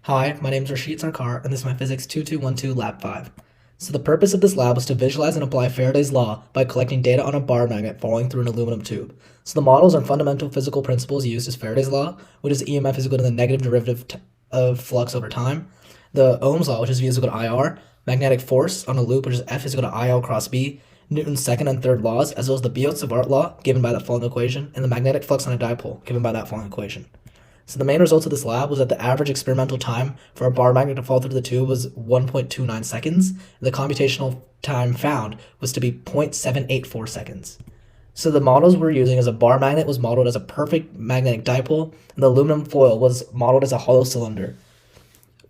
Hi, my name is Rishit Sarkar, and this is my Physics 2212 Lab 5. So the purpose of this lab was to visualize and apply Faraday's law by collecting data on a bar magnet falling through an aluminum tube. So the models are fundamental physical principles used as Faraday's law, which is EMF is equal to the negative derivative of flux over time, the Ohm's law, which is V is equal to IR, magnetic force on a loop, which is F is equal to IL cross B, Newton's second and third laws, as well as the Biot-Savart law, given by that following equation, and the magnetic flux on a dipole, given by that following equation. So the main results of this lab was that the average experimental time for a bar magnet to fall through the tube was 1.29 seconds. The computational time found was to be 0.784 seconds. So the models we're using as a bar magnet was modeled as a perfect magnetic dipole, and the aluminum foil was modeled as a hollow cylinder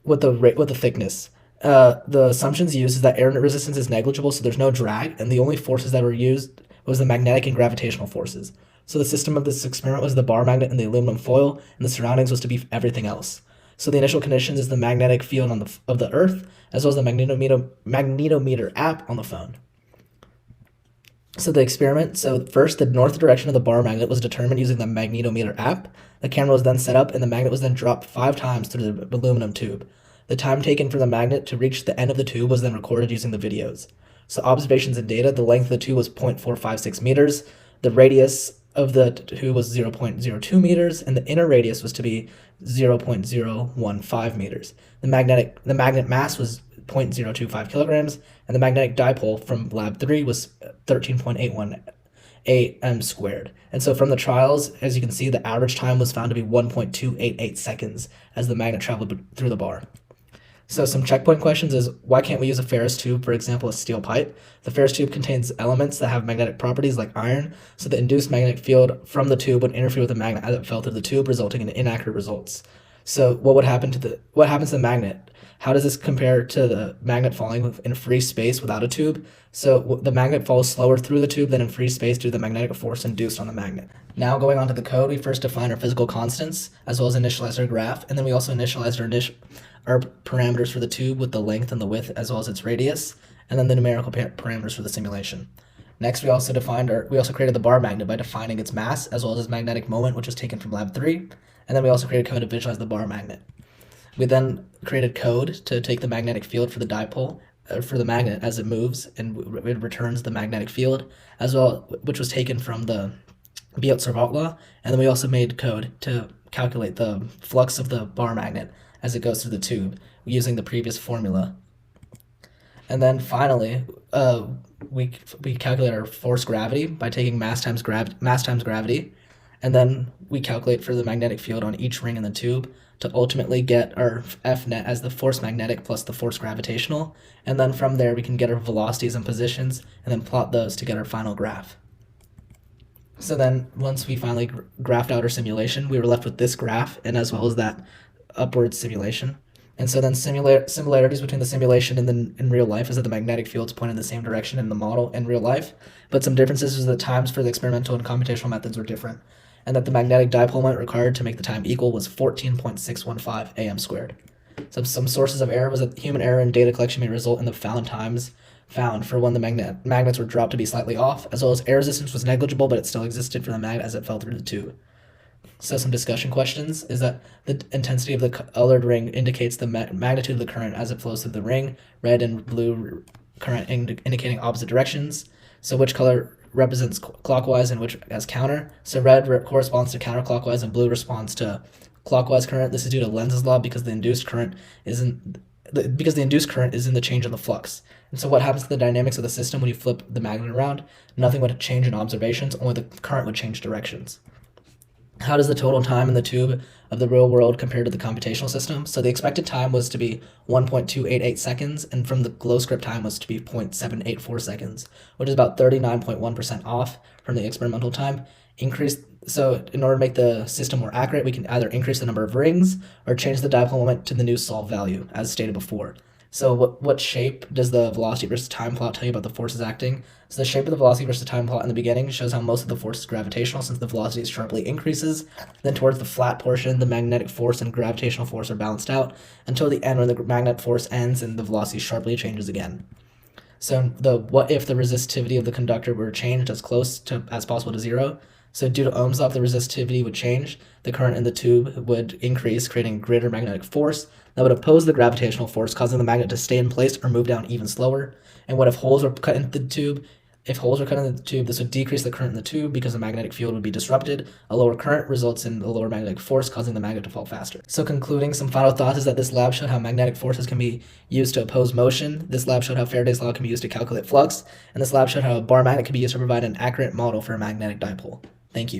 with the thickness. The assumptions used is that air resistance is negligible, so there's no drag, and the only forces that were used was the magnetic and gravitational forces. So the system of this experiment was the bar magnet and the aluminum foil, and the surroundings was to be everything else. So the initial conditions is the magnetic field of the Earth, as well as the magnetometer app on the phone. So the experiment, first the north direction of the bar magnet was determined using the magnetometer app. The camera was then set up, and the magnet was then dropped 5 times through the aluminum tube. The time taken for the magnet to reach the end of the tube was then recorded using the videos. So observations and data, the length of the tube was 0.456 meters, the radius of the tube was 0.02 meters, and the inner radius was to be 0.015 meters. The magnet mass was 0.025 kilograms, and the magnetic dipole from lab 3 was 13.818 m squared. And so from the trials, as you can see, the average time was found to be 1.288 seconds as the magnet traveled through the bar. So some checkpoint questions is, why can't we use a ferrous tube, for example, a steel pipe? The ferrous tube contains elements that have magnetic properties like iron, so the induced magnetic field from the tube would interfere with the magnet as it fell through the tube, resulting in inaccurate results. So what happens to the magnet? How does this compare to the magnet falling in free space without a tube? So the magnet falls slower through the tube than in free space due to the magnetic force induced on the magnet. Now going on to the code, we first define our physical constants, as well as initialize our graph, and then we also initialized our parameters for the tube with the length and the width, as well as its radius, and then the numerical parameters for the simulation. Next, we also created the bar magnet by defining its mass, as well as its magnetic moment, which was taken from lab 3, and then we also created code to visualize the bar magnet. We then created code to take the magnetic field for the dipole, for the magnet as it moves, and it returns the magnetic field, as well, which was taken from the Biot-Savart law, and then we also made code to calculate the flux of the bar magnet as it goes through the tube using the previous formula. And then finally, we calculate our force gravity by taking mass times gravity, and then we calculate for the magnetic field on each ring in the tube to ultimately get our F net as the force magnetic plus the force gravitational, and then from there we can get our velocities and positions and then plot those to get our final graph. So then once we finally graphed out our simulation, we were left with this graph and as well as that upward simulation. And so then similarities between the simulation and in real life is that the magnetic fields point in the same direction in the model in real life, but some differences is that times for the experimental and computational methods were different, and that the magnetic dipole moment required to make the time equal was 14.615 am squared. So some sources of error was that human error in data collection may result in the found times found for when the magnets were dropped to be slightly off, as well as air resistance was negligible, but it still existed for the magnet as it fell through the tube. So some discussion questions is that the intensity of the colored ring indicates the magnitude of the current as it flows through the ring, red and blue current indicating opposite directions. So which color represents clockwise and which as counter? So red corresponds to counterclockwise and blue responds to clockwise current. This is due to Lenz's law because the induced current is in the change of the flux. And so what happens to the dynamics of the system when you flip the magnet around? Nothing would change in observations, only the current would change directions. How does the total time in the tube of the real world compare to the computational system? So the expected time was to be 1.288 seconds, and from the glow script time was to be 0.784 seconds, which is about 39.1% off from the experimental time. So in order to make the system more accurate, we can either increase the number of rings or change the dipole moment to the new solved value, as stated before. So what shape does the velocity versus time plot tell you about the forces acting? So the shape of the velocity versus time plot in the beginning shows how most of the force is gravitational since the velocity sharply increases. Then towards the flat portion, the magnetic force and gravitational force are balanced out until the end when the magnetic force ends and the velocity sharply changes again. So what if the resistivity of the conductor were changed as close as possible to 0? So due to Ohm's law, if the resistivity would change, the current in the tube would increase, creating greater magnetic force. that would oppose the gravitational force, causing the magnet to stay in place or move down even slower. And what if holes were cut into the tube? If holes were cut into the tube, this would decrease the current in the tube because the magnetic field would be disrupted. A lower current results in a lower magnetic force, causing the magnet to fall faster. So concluding, some final thoughts is that this lab showed how magnetic forces can be used to oppose motion. This lab showed how Faraday's law can be used to calculate flux. And this lab showed how a bar magnet can be used to provide an accurate model for a magnetic dipole. Thank you.